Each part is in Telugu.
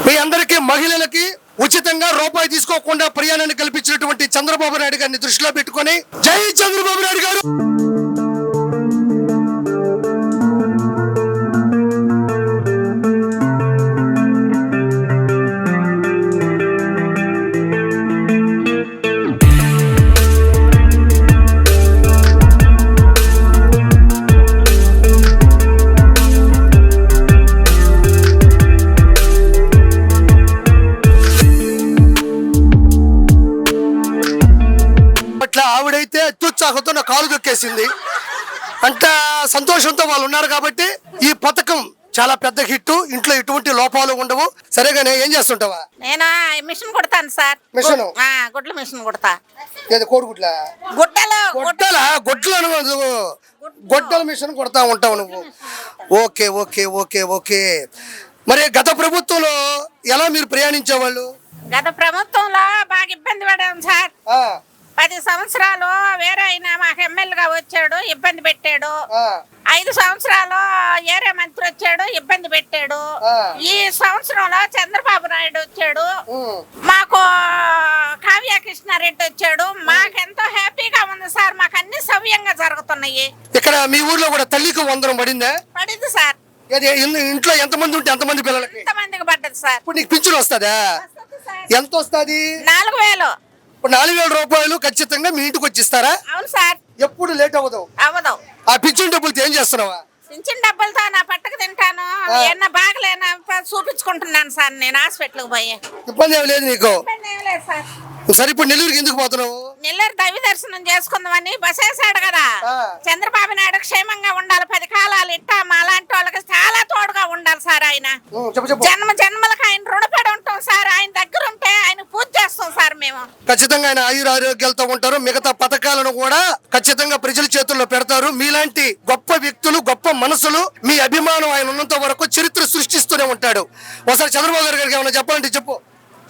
మీ అందరికీ మహిళలకి ఉచితంగా రూపాయి తీసుకోకుండా ప్రయాణాన్ని కల్పించినటువంటి చంద్రబాబు నాయుడు గారిని దృష్టిలో పెట్టుకొని జై చంద్రబాబు నాయుడు గారు. ఆవిడైతే అత్యుత్సాహంతో నా కాలు దొక్కేసింది. అంత సంతోషంతో వాళ్ళు ఉన్నారు కాబట్టి ఈ పథకం చాలా పెద్ద హిట్. ఇంట్లో ఎటువంటి లోపాలు ఉండవు. సరేగానే ఏం చేస్తుంటావా? నేను మిషన్ కుడతాను సార్. మిషన్? గుడ్ల మిషన్ కుడతా. కోడిగుడ్ల గొడ్డల మిషన్ కుడతా ఉంటావు నువ్వు? Okay okay okay okay. మరి గత ప్రభుత్వంలో ఎలా మీరు ప్రయాణించేవాళ్ళు? గత ప్రభుత్వంలో బాగా ఇబ్బంది పడాం సార్. 10 సంవత్సరాలు వేరే ఆయన మాకు ఎమ్మెల్యేగా వచ్చాడు, ఇబ్బంది పెట్టాడు. 5 సంవత్సరాలు ఏరే మంత్రి వచ్చాడు, ఇబ్బంది పెట్టాడు. ఈ సంవత్సరంలో చంద్రబాబు నాయుడు వచ్చాడు, మాకు కావ్య కృష్ణారెడ్డి వచ్చాడు. మాకెంతో హ్యాపీగా ఉంది సార్. మాకు అన్ని సవ్యంగా జరుగుతున్నాయి. ఇక్కడ మీ ఊర్లో కూడా తల్లికి వందనం పడిందా? పడింది సార్. ఇంట్లో ఎంతమంది ఉంటే ఎంతమంది పిల్లలకి? ఎంతమందికి పడ్డది సార్. ఇప్పుడు నీకు పింఛన్ వస్తుందా? ఎంత వస్తుంది? 4000. ఇప్పుడు 4000 రూపాయలు ఖచ్చితంగా మీ ఇంటికి వచ్చి ఇస్తారా? అవును సార్. ఎప్పుడు లేట్ అవ్వదు. ఆ పింఛన్ డబ్బులు ఏం చేస్తున్నావా? పింఛన్ డబ్బులతో నా పట్టకు తింటాను. ఏమన్నా బాగలేనా చూపించుకుంటున్నాను సార్. నేను హాస్పిటల్కి పోయి ఇబ్బంది ఏమి లేదు నీకు? లేదు సార్. సరే ఇప్పుడు నెల్లూరుకి ఎందుకు పోతున్నావు? నెల్లూరు దైవ దర్శనం చేసుకుందామని బస్ వేసాడు కదా. చంద్రబాబు నాయుడు క్షేమంగా ఉండాలి, 10 కాలాలు ఇట్టా మా లాంటి వాళ్ళకి చాలా తోడుగా ఉండాలి సార్. ఆయన జన్మలకు ఆయన రుణపడి ఉంటాం సార్. ఆయన దగ్గర ఉంటే ఆయన పూజ చేస్తాం సార్ మేము. ఖచ్చితంగా ఆయన ఆయురారోగ్యాలతో ఉంటారు. మిగతా పథకాలను కూడా ఖచ్చితంగా ప్రజల చేతుల్లో పెడతారు. మీలాంటి గొప్ప వ్యక్తులు, గొప్ప మనసులు, మీ అభిమానం ఆయన ఉన్నంత వరకు చరిత్ర సృష్టిస్తూనే ఉంటాడు. ఒకసారి చంద్రబాబు గారికి ఏమైనా చెప్పాలంటే చెప్పు.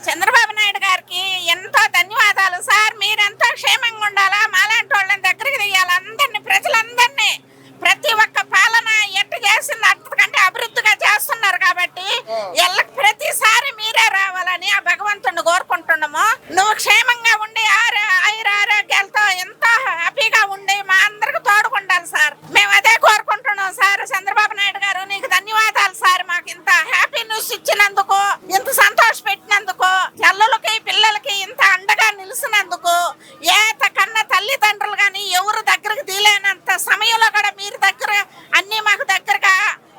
చంద్రబాబు నాయుడు గారికి ఎంతో ధన్యవాదాలు సార్. మీరెంతో క్షేమంగా ఉండాలా, మాలాంటి వాళ్ళని దగ్గరికి తీయాలి. అందరినీ, ప్రజలందరినీ, ప్రతి ఒక్క పాలన ఎట్టు చేసింది అంతకంటే అభివృద్ధిగా చేస్తున్నారు కాబట్టి ప్రతిసారి మీరే రావాలని ఆ భగవంతుడిని కోరుకుంటున్నాము. నువ్వు క్షేమంగా ఉండి ఆరోగ్యాలతో ఎంతో హ్యాపీగా ఉండి మా అందరికి తోడుకుండాలి సార్. మేము అదే కోరుకుంటున్నాం సార్. చంద్రబాబు నాయుడు గారు నీకు ధన్యవాదాలు సార్. మాకు ఇంత హ్యాపీ న్యూస్ ఇచ్చినందుకు, ఇంత సంతోష పెట్టినందుకు, తల్లులకి పిల్లలకి ఇంత అండగా నిలిచినందుకు, కన్న తల్లిదండ్రులు గాని ఎవరు దగ్గరకు తీలేనంత సమయంలో కూడా మీరు దగ్గర అన్ని మాకు దగ్గరగా,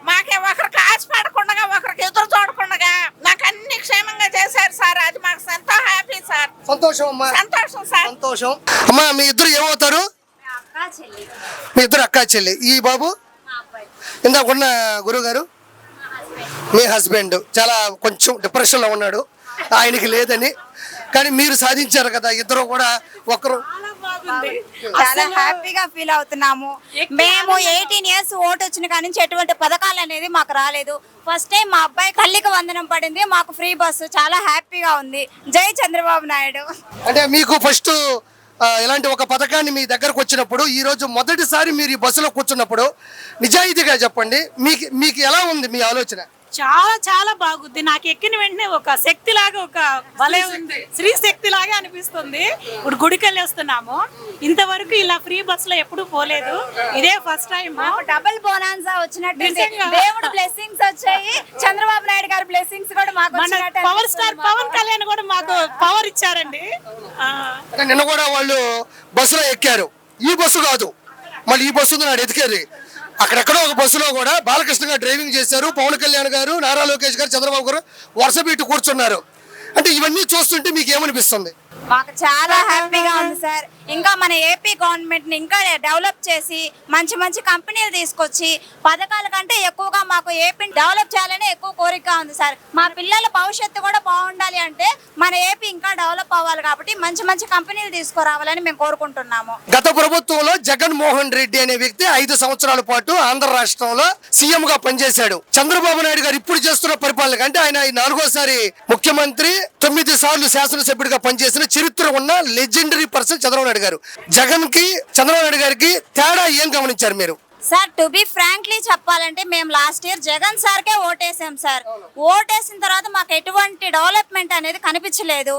మాకే ఒకరికి ఆశపడకుండా ఒకరికి ఎదురు చూడకుండా నాకు అన్ని క్షేమంగా చేశారు సార్. అది మాకు ఎంతో హ్యాపీ సార్. సంతోషం అమ్మా. సంతోషం సార్. సంతోషం అమ్మా. మీ ఇద్దరు ఏమవుతారు? మీ ఇద్దరు అక్కా చెల్లి. ఈ బాబు ఇందాకున్న గురువు గారు మీ హస్బెండ్. చాలా కొంచెం డిప్రెషన్ లో ఉన్నాడు, ఆయనకి లేదని. కానీ మీరు సాధించారు కదా ఇద్దరు కూడా. ఒకరు చాలా హ్యాపీగా ఫీల్ అవుతున్నాము. మేము 18 ఇయర్స్ ఓటు వచ్చిన కానీ నుంచి ఎటువంటి పథకాలు అనేది మాకు రాలేదు. ఫస్ట్ టైం మా అబ్బాయి తల్లికి వందనం పడింది, మాకు ఫ్రీ బస్సు. చాలా హ్యాపీగా ఉంది. జై చంద్రబాబు నాయుడు. అంటే మీకు ఫస్ట్ ఇలాంటి ఒక పథకాన్ని మీ దగ్గరకు వచ్చినప్పుడు, ఈ రోజు మొదటిసారి మీరు ఈ బస్సులో కూర్చున్నప్పుడు నిజాయితీగా చెప్పండి, మీకు ఎలా ఉంది మీ ఆలోచన? చాలా చాలా బాగుంది. నాకు ఎక్కిన వెంటనే ఒక శక్తి లాగా, ఒక భలే ఉంది, శ్రీ శక్తి లాగా అనిపిస్తుంది. ఇప్పుడు గుడికి వెళ్ళి వస్తున్నాము. ఇంతవరకు ఇలా ఫ్రీ బస్ లో ఎప్పుడు పోలేదు, ఇదే ఫస్ట్ టైం. డబుల్ బోనాన్సా వచ్చినట్టు దేవుడు బ్లెస్సింగ్స్ వచ్చాయి. చంద్రబాబు నాయుడు గారి బ్లెస్సింగ్స్ కూడా మాకు, పవర్ స్టార్ పవన్ కళ్యాణ్ కూడా మాకు పవర్ ఇచ్చారండి. నిన్న కూడా వాళ్ళు బస్సులో ఎక్కారు. ఈ బస్సు కాదు, మళ్ళీ ఈ బస్సు నాడు ఎతికారు. అక్కడెక్కడో ఒక బస్సులో కూడా బాలకృష్ణ గారు డ్రైవింగ్ చేశారు, పవన్ కళ్యాణ్ గారు, నారా లోకేష్ గారు, చంద్రబాబు గారు వరుస పెట్టి కూర్చున్నారు. అంటే ఇవన్నీ చూస్తుంటే మీకు ఏమనిపిస్తుంది? మాకు చాలా హ్యాపీగా ఉంది సార్. ఇంకా మన ఏపీ గవర్నమెంట్ ని ఇంకా డెవలప్ చేసి మంచి మంచి కంపెనీలు తీసుకొచ్చి పథకాల కంటే ఎక్కువగా మాకు ఏపీని డెవలప్ చేయాలని ఎక్కువ కోరిక ఉంది సార్. మా పిల్లల భవిష్యత్తు కూడా బాగుండాలి అంటే మన ఏపీ ఇంకా డెవలప్ అవ్వాలి కాబట్టి మంచి మంచి కంపెనీలు తీసుకురావాలని మేము కోరుకుంటున్నాము. గత ప్రభుత్వంలో జగన్మోహన్ రెడ్డి అనే వ్యక్తి 5 సంవత్సరాల పాటు ఆంధ్ర రాష్ట్రంలో సీఎం గా పనిచేశాడు. చంద్రబాబు నాయుడు గారు ఇప్పుడు చేస్తున్న పరిపాలన కంటే ఆయన 4వ ముఖ్యమంత్రి, 9 సార్లు శాసనసభ్యుడిగా పనిచేసిన చరిత్ర ఉన్న లెజెండరీ పర్సన్ చంద్రబాబు నాయుడు గారు. జగన్ కి చంద్రబాబు నాయుడు గారికి తేడా ఏం గమనించారు మీరు? సార్ టు బి ఫ్రాంక్లీ చెప్పాలంటే మేము లాస్ట్ ఇయర్ జగన్ సార్కే ఓటేసాం సార్. ఓటేసిన తర్వాత మాకు ఎటువంటి డెవలప్మెంట్ అనేది కనిపించలేదు.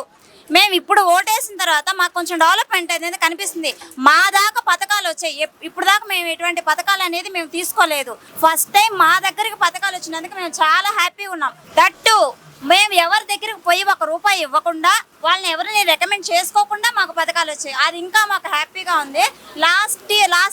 మేము ఇప్పుడు ఓటేసిన తర్వాత మాకు కొంచెం డెవలప్మెంట్ అనేది కనిపిస్తుంది. మా దాకా పథకాలు వచ్చాయి. ఇప్పుడు దాకా మేము ఎటువంటి పథకాలు అనేది మేము తీసుకోలేదు. ఫస్ట్ టైం మా దగ్గరికి పథకాలు వచ్చినందుకు మేము చాలా హ్యాపీగా ఉన్నాం. దట్టు మేము ఎవరి దగ్గరికి పోయి ₹1 ఇవ్వకుండా వాళ్ళని ఎవరిని రికమెండ్ చేసుకోకుండా మాకు పథకాలు వచ్చాయి. అది ఇంకా మాకు హ్యాపీగా ఉంది. లాస్ట్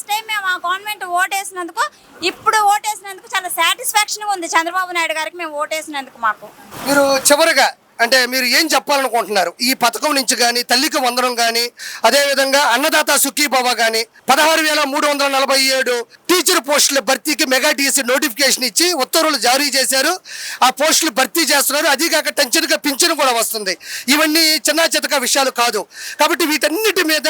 టైం మేము ఆ గవర్నమెంట్ ఓటేసినందుకు ఇప్పుడు ఓటేసినందుకు చాలా సాటిస్ఫాక్షన్గా ఉంది. చంద్రబాబు నాయుడు గారికి మేము ఓటేసినందుకు మాకు. మీరు చివరిగా అంటే మీరు ఏం చెప్పాలనుకుంటున్నారు ఈ పథకం నుంచి కానీ, తల్లికి వందనం కానీ, అదేవిధంగా అన్నదాత సుఖీభవ కానీ, 16,347 టీచర్ పోస్టుల భర్తీకి మెగా టీసీ నోటిఫికేషన్ ఇచ్చి ఉత్తర్వులు జారీ చేశారు. ఆ పోస్టులు భర్తీ చేస్తున్నారు. అది కాక టెన్షన్గా పింఛను కూడా వస్తుంది. ఇవన్నీ చిన్న చితక విషయాలు కాదు. కాబట్టి వీటన్నిటి మీద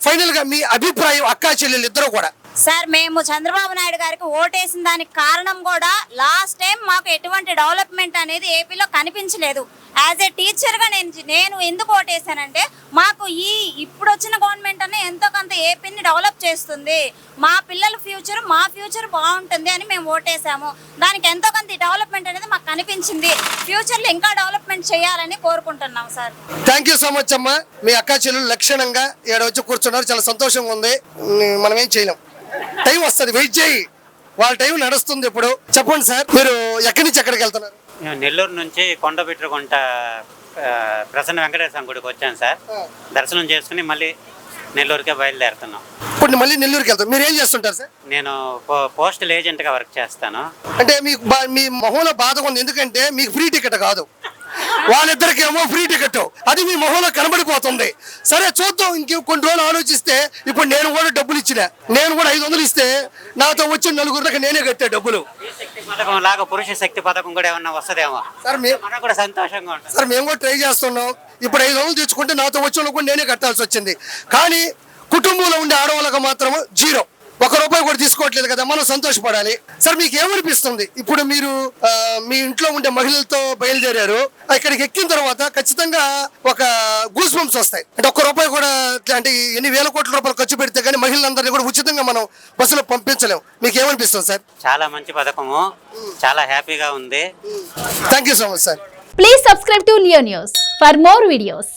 ఫైనల్గా మీ అభిప్రాయం అక్కా చెల్లెలు ఇద్దరు కూడా. సార్ మేము చంద్రబాబు నాయుడు గారికి ఓటేసిన దానికి కారణం కూడా లాస్ట్ టైం మాకు ఎటువంటి డెవలప్మెంట్ అనేది ఏపీలో కనిపించలేదు. యాజ్ ఏ టీచర్గా నేను ఎందుకు ఓటేసానంటే మాకు ఇప్పుడు వచ్చిన గవర్నమెంట్ అనే ఎంతో కొంత ఏపీని డెవలప్ చేస్తుంది, మా పిల్లల ఫ్యూచర్ మా ఫ్యూచర్ బాగుంటుంది అని మేము ఓటేసాము. దానికి ఎంతో కొంత డెవలప్మెంట్ అనేది మాకు కనిపించింది. ఫ్యూచర్లో ఇంకా డెవలప్మెంట్ చేయాలని కోరుకుంటున్నాం sir. Thank you so much అమ్మా. మీ అక్కా చెల్లెలు లక్షణంగా ఇక్కడ వచ్చి కూర్చున్నారు. చాలా సంతోషంగా ఉంది. మనం ఏం చేయలేం, టైం వస్తుంది, వెయిట్ చేయి, వాళ్ళ టైం నడుస్తుంది. ఇప్పుడు చెప్పండి సార్, మీరు ఎక్కడి నుంచి ఎక్కడికి వెళ్తున్నారు? మేము నెల్లూరు నుంచి కొండబిట్రగుంట ప్రసన్న వెంకటేశ్వర గుడికి వచ్చాను సార్. దర్శనం చేసుకుని మళ్ళీ నెల్లూరుకే బయలుదేరుతున్నాం. ఇప్పుడు మళ్ళీ నెల్లూరుకి వెళ్తాం. మీరు ఏం చేస్తుంటారు సార్? నేను పోస్టల్ ఏజెంట్గా వర్క్ చేస్తాను. అంటే మీకు మీ మొహంలో బాధగా ఉంది, ఎందుకంటే మీకు ఫ్రీ టికెట్ కాదు, వాళ్ళిద్దరికి ఏమో ఫ్రీ టికెట్. అది మీ మొహంలో కనబడిపోతుంది. సరే చూద్దాం, కొన్ని రోజులు ఆలోచిస్తే. ఇప్పుడు నేను కూడా డబ్బులు ఇచ్చిన, నేను కూడా 500 ఇస్తే నాతో వచ్చిన 4 దాకా నేనే కట్టే డబ్బులు. పథకం లాగా పురుష శక్తి పథకం కూడా ఏమన్నా వస్తుందేమో సార్. మనకు కూడా సంతోషంగా ఉంటుంది సార్, మేము కూడా ట్రై చేస్తున్నాం. ఇప్పుడు 500 తెచ్చుకుంటే నాతో వచ్చిన కూడా నేనే కట్టాల్సి వచ్చింది. కానీ కుటుంబంలో ఉండే ఆడవాళ్ళకు మాత్రం జీరో, ₹1 కూడా తీసుకోవట్లేదు కదా, మనం సంతోషపడాలి. సార్ మీకు ఏమనిపిస్తుంది? ఇప్పుడు మీరు మీ ఇంట్లో ఉండే మహిళలతో బయలుదేరారు, ఇక్కడికి ఎక్కిన తర్వాత ఖచ్చితంగా ఒక గూస్ బంప్స్ వస్తాయి. అంటే ₹1 కూడా, అంటే ఎన్ని వేల కోట్ల రూపాయలు ఖర్చు పెడితే కానీ మహిళలందరినీ కూడా ఉచితంగా మనం బస్సులో పంపించలేము. మీకు ఏమనిపిస్తుంది సార్? చాలా మంచి పథకము, చాలా హ్యాపీగా ఉంది. Thank you so much sir. Please subscribe to Leo News for more videos.